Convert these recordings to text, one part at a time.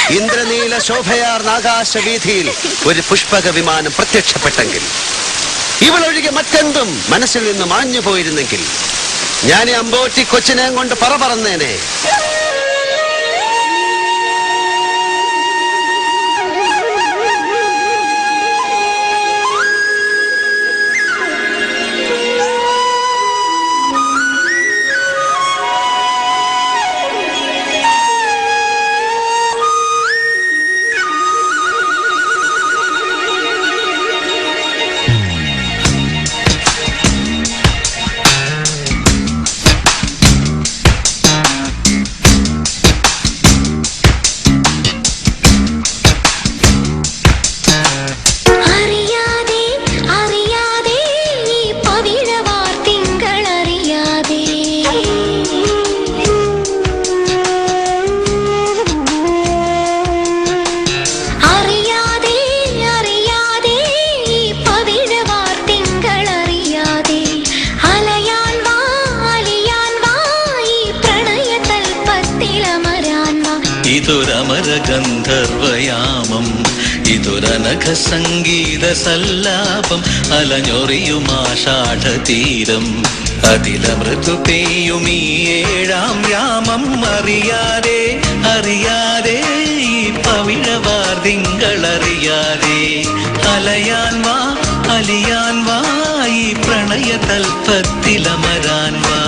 ഇന്ദ്രനീല ശോഭയാർന്ന ആകാശവീഥിയിൽ ഒരു പുഷ്പക വിമാനം പ്രത്യക്ഷപ്പെട്ടെങ്കിൽ, ഇവളൊഴികെ മറ്റെന്തും മനസ്സിൽ നിന്ന് മാഞ്ഞു പോയിരുന്നെങ്കിൽ, ഞാൻ അമ്പോറ്റി കൊച്ചിനെ കൊണ്ട് പറന്നേനെ. ഗന്ധർവയാമം ഇതൊരനഘ സംഗീത സല്ലാപം അലഞ്ഞൊറിയുമാഷാഢതീരം അതിലമൃതു പെയ്യും ഈ ഏഴാം യാമം അറിയാതെ അറിയാതെ ഈ പവിഴവാർതിങ്കളറിയാതെ അലയാൻ വാ അലിയാൻ വാ ഈ പ്രണയ തൽപ്പത്തിലമരാൻ വാ.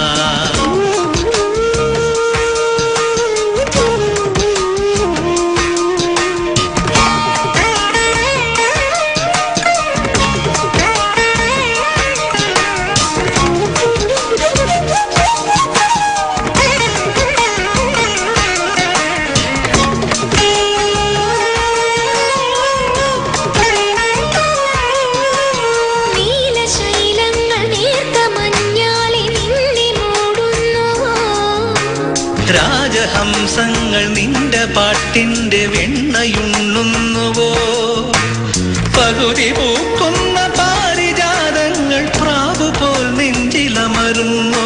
രാജഹംസങ്ങൾ നിന്റെ പാട്ടിന്റെ വെണ്ണയുണ്ണുന്നുവോ? പകുതി പൂക്കുന്ന പാരിജാതങ്ങൾ പ്രാവു പോൽ നെഞ്ചിലമരുന്നു.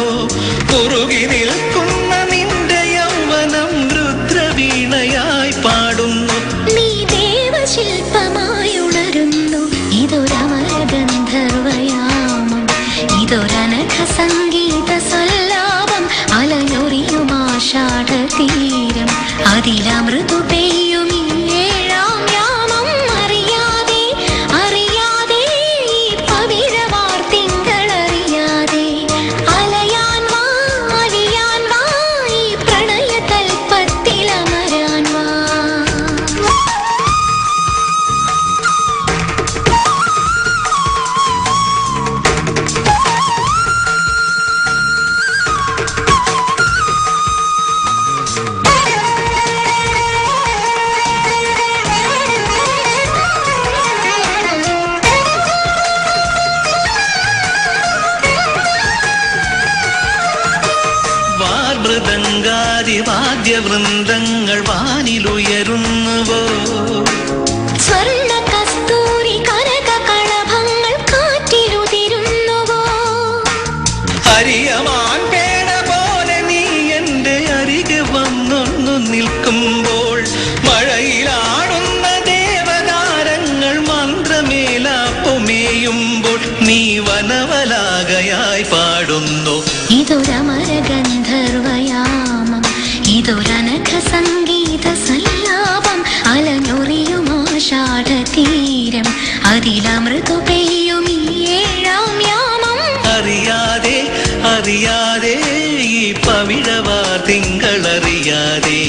കുറുകി നിൽക്കുന്ന നിന്റെ യൗവനം രുദ്രവീണയായി പാടുന്നു. നീ ദേവശില്പമായി ഉണരുന്നു. ഇതൊരമര ഗന്ധർവയാമം ഇതൊരനഘ സംഗീത സല്ലാപം അലഞ്ഞൊറിയുമാഷാഢതീരം അതിലമൃതു പെയ്യും ഈ ഏഴാം യാമം അറിയാതെ അറിയാതെ ഈ പവിഴവാർതിങ്കളറിയാതെ അലയാൻ വാ അലിയാൻ വാ ഈ പ്രണയ തൽപ്പത്തിലമരാൻ വാ. വാദ്യവൃന്ദങ്ങൾ വാനിലുയരുന്നുവോ? സ്വർണ്ണ കസ്തൂരി കനക കളഭങ്ങൾ കാറ്റിലുതിരുന്നുവോ? ഹരിയമാൻ പേട പോലെ നീ എന്റെ അരികെ വന്നൊന്നു നിൽക്കുമ്പോൾ മഴയിലാടുന്ന ദേവതാരങ്ങൾ മന്ത്രമേലാപ്പുമേയുമ്പോൾ നീ വനവലാകയായി പാടുന്നു. ഇതൊരമര ഗന്ധർവയാമം ഇതൊരനഘ സംഗീത സല്ലാപം അലഞ്ഞൊറിയുമാഷാഢതീരം അതിലമൃതു പെയ്യും ഈ ഏഴാം യാമം അറിയാതെ അറിയാതെ ഈ പവിഴവാർതിങ്കളറിയാതെ